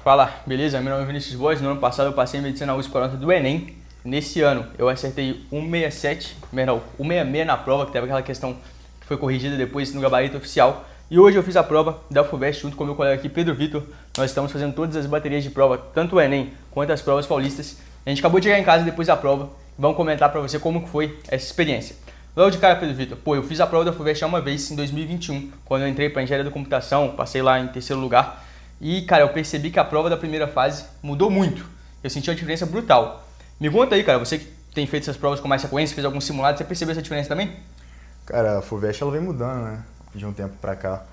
Fala, beleza? Meu nome é Vinícius Boas. No ano passado eu passei em medicina na USP com a nota do Enem. Nesse ano eu acertei 167, não, 166 na prova, que teve aquela questão que foi corrigida depois no gabarito oficial. E hoje eu fiz a prova da FUVEST junto com o meu colega aqui, Pedro Vitor. Nós estamos fazendo todas as baterias de prova, tanto o Enem quanto as provas paulistas. A gente acabou de chegar em casa depois da prova. Vamos comentar pra você como que foi essa experiência. Logo de cara, Pedro Vitor, eu fiz a prova da FUVEST uma vez em 2021, quando eu entrei para engenharia da computação, passei lá em terceiro lugar. E, cara, eu percebi que a prova da primeira fase mudou muito. Eu senti uma diferença brutal. Me conta aí, cara, você que tem feito essas provas com mais frequência, fez algum simulado, você percebeu essa diferença também? Cara, a FUVEST ela vem mudando, né, de um tempo pra cá.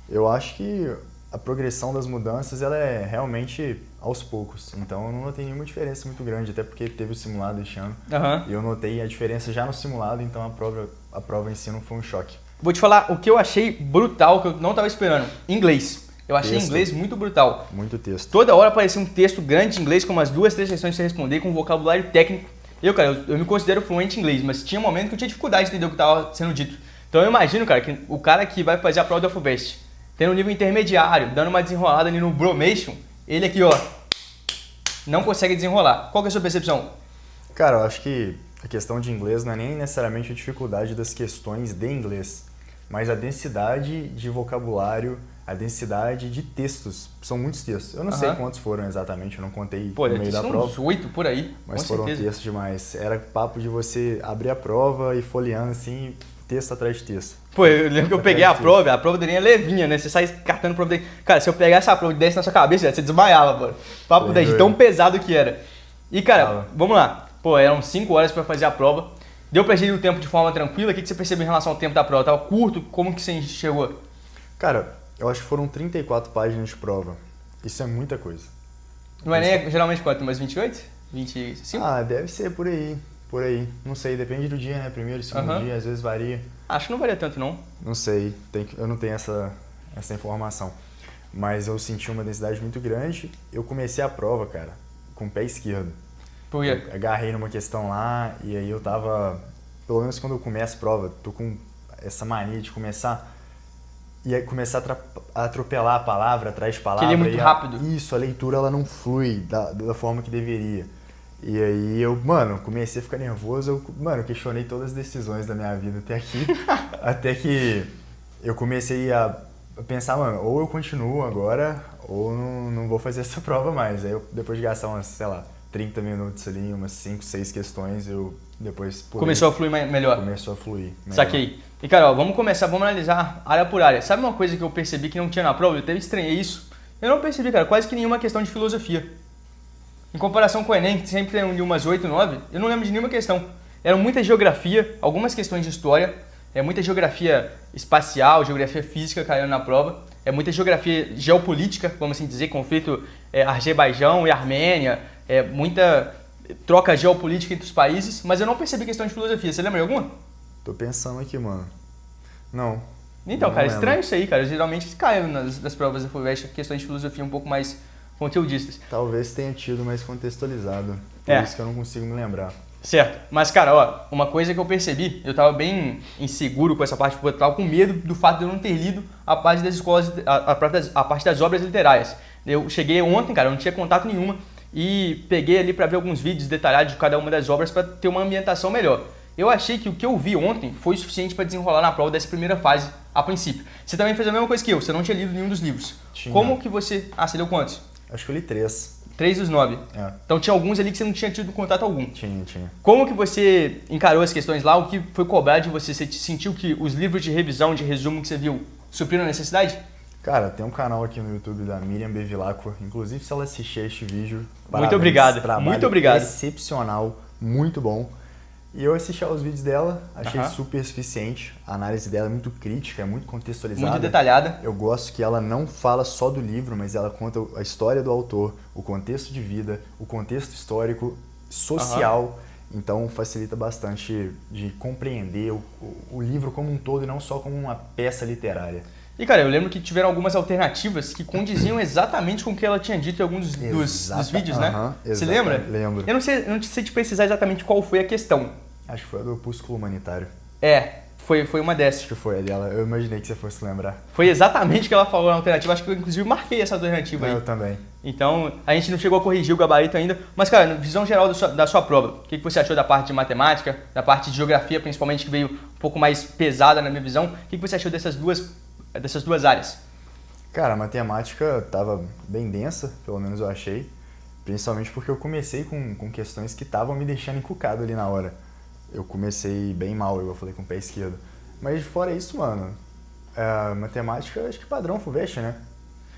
Eu acho que a progressão das mudanças ela é realmente aos poucos. Então eu não notei nenhuma diferença muito grande, até porque teve o simulado este ano. E eu notei a diferença já no simulado, então a prova em si não foi um choque. Vou te falar o que eu achei brutal, que eu não estava esperando. Inglês. Eu achei inglês muito brutal. Muito texto. Toda hora aparecia um texto grande em inglês, com umas 2, 3 questões pra você responder, com um vocabulário técnico. Eu me considero fluente em inglês, mas tinha um momento que eu tinha dificuldade de entender o que estava sendo dito. Então eu imagino, cara, que o cara que vai fazer a prova da FUVEST, tendo um nível intermediário, dando uma desenrolada ali no Bromation, ele aqui, ó, não consegue desenrolar. Qual que é a sua percepção? Cara, eu acho que a questão de inglês não é nem necessariamente a dificuldade das questões de inglês, mas a densidade de vocabulário, a densidade de textos. São muitos textos. Eu não sei quantos foram exatamente, eu não contei no meio da prova. Uns 8 por aí, mas com foram certeza. Textos demais. Era papo de você abrir a prova e folheando assim, texto atrás de texto. Eu lembro que eu peguei a prova dele é levinha, né? Você sai cartando prova dele. Cara, se eu pegasse essa prova e desse na sua cabeça, você desmaiava, mano. Papo 10, de tão pesado que era. E, cara, vamos lá. Eram 5 horas pra fazer a prova. Deu pra gerir o tempo de forma tranquila? O que você percebeu em relação ao tempo da prova? Tava curto? Como que você chegou? Cara, eu acho que foram 34 páginas de prova. Isso é muita coisa. No Enem geralmente quanto? Umas 28? 25? Ah, deve ser por aí. Por aí. Não sei, depende do dia, né? Primeiro, segundo dia, às vezes varia. Acho que não varia tanto, não. Não sei, eu não tenho essa informação. Mas eu senti uma densidade muito grande. Eu comecei a prova, cara, com o pé esquerdo. Por quê? Eu agarrei numa questão lá e aí eu tava... Pelo menos quando eu começo a prova, tô com essa mania de começar... E aí começar a atropelar a palavra atrás de palavra. Que ele é muito rápido. Isso, a leitura ela não flui da forma que deveria. E aí eu, comecei a ficar nervoso, eu questionei todas as decisões da minha vida até aqui. Até que eu comecei a pensar, ou eu continuo agora, ou não vou fazer essa prova mais. Aí eu, depois de gastar umas, 30 minutos ali, umas 5, 6 questões, eu depois... Começou a fluir melhor. Começou a fluir melhor. Saquei. E, cara, vamos analisar área por área. Sabe uma coisa que eu percebi que não tinha na prova? Eu até estranhei isso. Eu não percebi, cara, quase que nenhuma questão de filosofia. Em comparação com o Enem, que sempre tem umas 8, 9, eu não lembro de nenhuma questão. Era muita geografia, algumas questões de história, muita geografia espacial, geografia física caindo na prova, muita geografia geopolítica, vamos assim dizer, conflito Azerbaijão e Armênia, muita troca geopolítica entre os países, mas eu não percebi questão de filosofia. Você lembra de alguma? Tô pensando aqui, mano. Não. Então, cara, estranho isso aí, cara. Geralmente cai nas provas da FUVEST questões de filosofia um pouco mais conteudistas. Talvez tenha tido mais contextualizado. Por isso que eu não consigo me lembrar. Certo. Mas, cara, uma coisa que eu percebi, eu tava bem inseguro com essa parte, porque eu tava com medo do fato de eu não ter lido a parte das escolas, a parte das obras literárias. Eu cheguei ontem, cara, eu não tinha contato nenhuma e peguei ali pra ver alguns vídeos detalhados de cada uma das obras pra ter uma ambientação melhor. Eu achei que o que eu vi ontem foi suficiente para desenrolar na prova dessa primeira fase, a princípio. Você também fez a mesma coisa que eu, você não tinha lido nenhum dos livros. Como que você... você leu quantos? Acho que eu li 3. 3 dos 9. Então tinha alguns ali que você não tinha tido contato algum. Tinha. Como que você encarou as questões lá? O que foi cobrado de você? Você sentiu que os livros de revisão, de resumo que você viu, supriram a necessidade? Cara, tem um canal aqui no YouTube da Miriam Bevilacqua. Inclusive, se ela assistir este vídeo... Muito obrigado. Muito obrigado. Excepcional, muito bom. E eu assisti aos vídeos dela, achei super suficiente. A análise dela é muito crítica, é muito contextualizada. Muito detalhada. Eu gosto que ela não fala só do livro, mas ela conta a história do autor, o contexto de vida, o contexto histórico, social. Então facilita bastante de compreender o livro como um todo e não só como uma peça literária. E, cara, eu lembro que tiveram algumas alternativas que condiziam exatamente com o que ela tinha dito em alguns dos vídeos, né? Você lembra? Lembro. Eu não sei te precisar exatamente qual foi a questão. Acho que foi a do opúsculo humanitário. Foi uma dessas. Acho que foi a dela. Eu imaginei que você fosse lembrar. Foi exatamente o que ela falou na alternativa. Acho que eu, inclusive, marquei essa alternativa aí. Eu também. Então, a gente não chegou a corrigir o gabarito ainda. Mas, cara, visão geral da sua prova, o que você achou da parte de matemática, da parte de geografia, principalmente, que veio um pouco mais pesada na minha visão? O que você achou dessas duas áreas? Cara, a matemática tava bem densa, pelo menos eu achei. Principalmente porque eu comecei com questões que estavam me deixando encucado ali na hora. Eu comecei bem mal, eu falei com o pé esquerdo. Mas fora isso, mano, matemática acho que padrão FUVEST, né?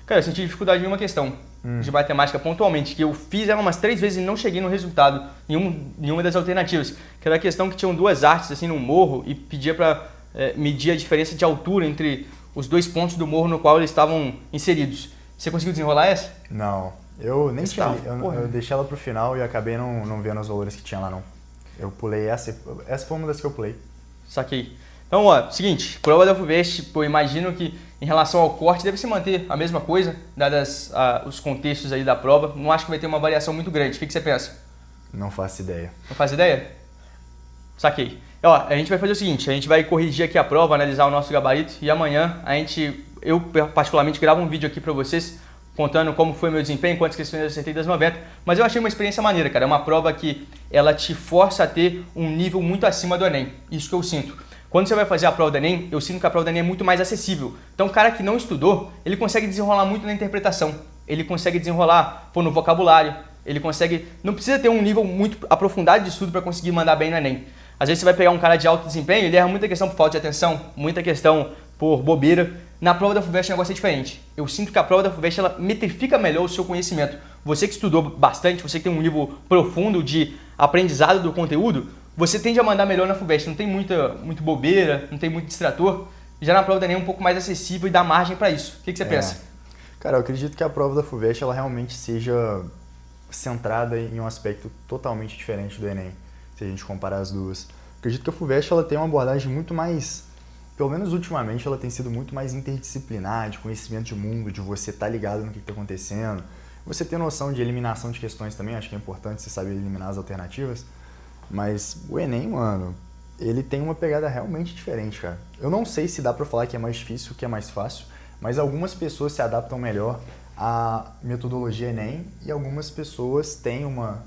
Cara, eu senti dificuldade em uma questão de matemática pontualmente, que eu fiz ela umas 3 vezes e não cheguei no resultado em uma das alternativas. Que era a questão que tinham 2 artes assim no morro e pedia pra medir a diferença de altura entre os 2 pontos do morro no qual eles estavam inseridos. Você conseguiu desenrolar essa? Não, eu nem tinha. Porra. Eu deixei ela pro final e acabei não vendo os valores que tinha lá, não. Eu pulei essa foi uma das que eu pulei. Saquei. Então, ó, seguinte, prova da FUVEST, eu imagino que em relação ao corte deve se manter a mesma coisa, dadas os contextos aí da prova. Não acho que vai ter uma variação muito grande. O que você pensa? Não faço ideia. Não faz ideia? Saquei. Ó, a gente vai fazer o seguinte, a gente vai corrigir aqui a prova, analisar o nosso gabarito e amanhã eu particularmente gravo um vídeo aqui pra vocês contando como foi meu desempenho, quantas questões eu acertei das 90, mas eu achei uma experiência maneira, cara. É uma prova que ela te força a ter um nível muito acima do Enem. Isso que eu sinto. Quando você vai fazer a prova do Enem, eu sinto que a prova do Enem é muito mais acessível. Então o cara que não estudou, ele consegue desenrolar muito na interpretação. Ele consegue desenrolar no vocabulário, ele consegue... Não precisa ter um nível muito aprofundado de estudo para conseguir mandar bem no Enem. Às vezes você vai pegar um cara de alto desempenho, ele erra muita questão por falta de atenção, muita questão por bobeira. Na prova da FUVEST o negócio é diferente. Eu sinto que a prova da FUVEST ela metrifica melhor o seu conhecimento. Você que estudou bastante, você que tem um nível profundo de aprendizado do conteúdo, você tende a mandar melhor na FUVEST. Não tem muito bobeira, não tem muito distrator. Já na prova do Enem é um pouco mais acessível e dá margem para isso. O que você pensa? Cara, eu acredito que a prova da FUVEST ela realmente seja centrada em um aspecto totalmente diferente do Enem, se a gente comparar as duas. Acredito que a FUVEST ela tem uma abordagem muito mais, pelo menos ultimamente, ela tem sido muito mais interdisciplinar, de conhecimento de mundo, de você estar ligado no que está acontecendo, você ter noção de eliminação de questões também, acho que é importante você saber eliminar as alternativas, mas o Enem, mano, ele tem uma pegada realmente diferente, cara. Eu não sei se dá pra falar que é mais difícil, que é mais fácil, mas algumas pessoas se adaptam melhor à metodologia Enem e algumas pessoas têm uma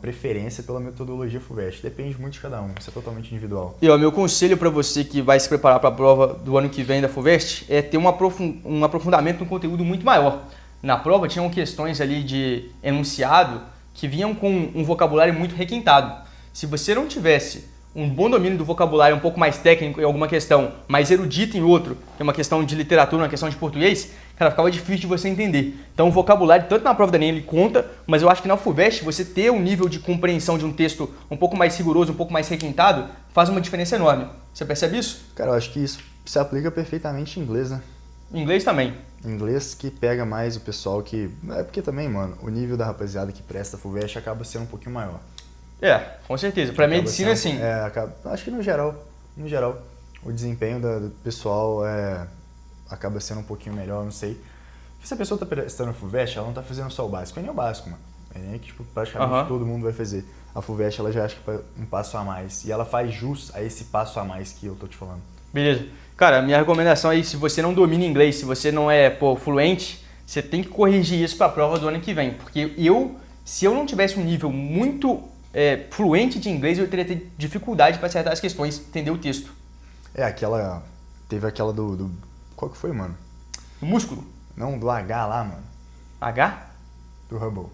preferência pela metodologia FUVEST. Depende muito de cada um, isso é totalmente individual. E ó, meu conselho para você que vai se preparar para a prova do ano que vem da FUVEST é ter um aprofundamento no conteúdo muito maior. Na prova tinham questões ali de enunciado que vinham com um vocabulário muito requintado. Se você não tivesse um bom domínio do vocabulário um pouco mais técnico em alguma questão, mais erudito em outro, que é uma questão de literatura, uma questão de português, cara, ficava difícil de você entender. Então o vocabulário, tanto na prova do Enem, ele conta, mas eu acho que na FUVEST, você ter um nível de compreensão de um texto um pouco mais rigoroso, um pouco mais requintado, faz uma diferença enorme. Você percebe isso? Cara, eu acho que isso se aplica perfeitamente em inglês, né? Em inglês também. Inglês que pega mais o pessoal que... É porque também, mano, o nível da rapaziada que presta FUVEST acaba sendo um pouquinho maior. É, com certeza. Para medicina, sim. Acho que no geral, o desempenho do pessoal acaba sendo um pouquinho melhor, não sei. Porque se a pessoa tá prestando FUVEST, ela não tá fazendo só o básico. É o básico, mano. É que tipo, praticamente todo mundo vai fazer. A FUVEST, ela já acha que um passo a mais. E ela faz jus a esse passo a mais que eu tô te falando. Beleza. Cara, minha recomendação aí, se você não domina inglês, se você não é fluente, você tem que corrigir isso para a prova do ano que vem. Porque se eu não tivesse um nível muito fluente de inglês, eu teria dificuldade para acertar as questões, entender o texto. Teve aquela do... Qual que foi, mano? Do músculo? Não, do H lá, mano. H? Do Hubble.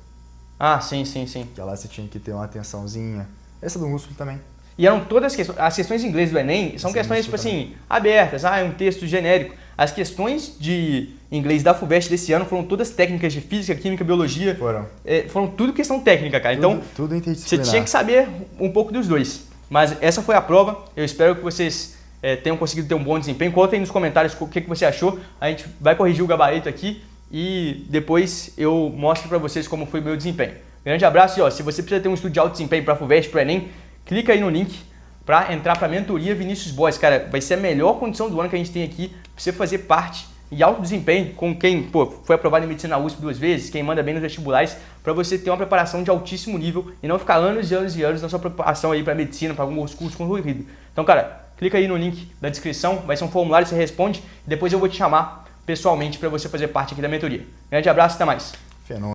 Ah, sim. Que lá você tinha que ter uma atençãozinha. Essa do músculo também. E eram todas as questões de inglês do Enem, são questões, tipo assim, abertas, é um texto genérico. As questões de inglês da FUVEST desse ano foram todas técnicas de física, química, biologia. Foram tudo questão técnica, cara. Tudo você tinha que saber um pouco dos dois. Mas essa foi a prova. Eu espero que vocês tenham conseguido ter um bom desempenho. Conta aí nos comentários o que você achou. A gente vai corrigir o gabarito aqui e depois eu mostro pra vocês como foi o meu desempenho. Grande abraço e se você precisa ter um estudo de alto desempenho para a FUVEST, para o Enem, clica aí no link para entrar para a mentoria Vinícius Boas. Cara, vai ser a melhor condição do ano que a gente tem aqui para você fazer parte e alto desempenho com quem foi aprovado em medicina na USP 2 vezes, quem manda bem nos vestibulares, para você ter uma preparação de altíssimo nível e não ficar anos e anos e anos na sua preparação aí para medicina, para alguns cursos concorridos. Então, cara, clica aí no link da descrição, vai ser um formulário, você responde e depois eu vou te chamar pessoalmente para você fazer parte aqui da mentoria. Grande abraço, até mais. Fenômeno.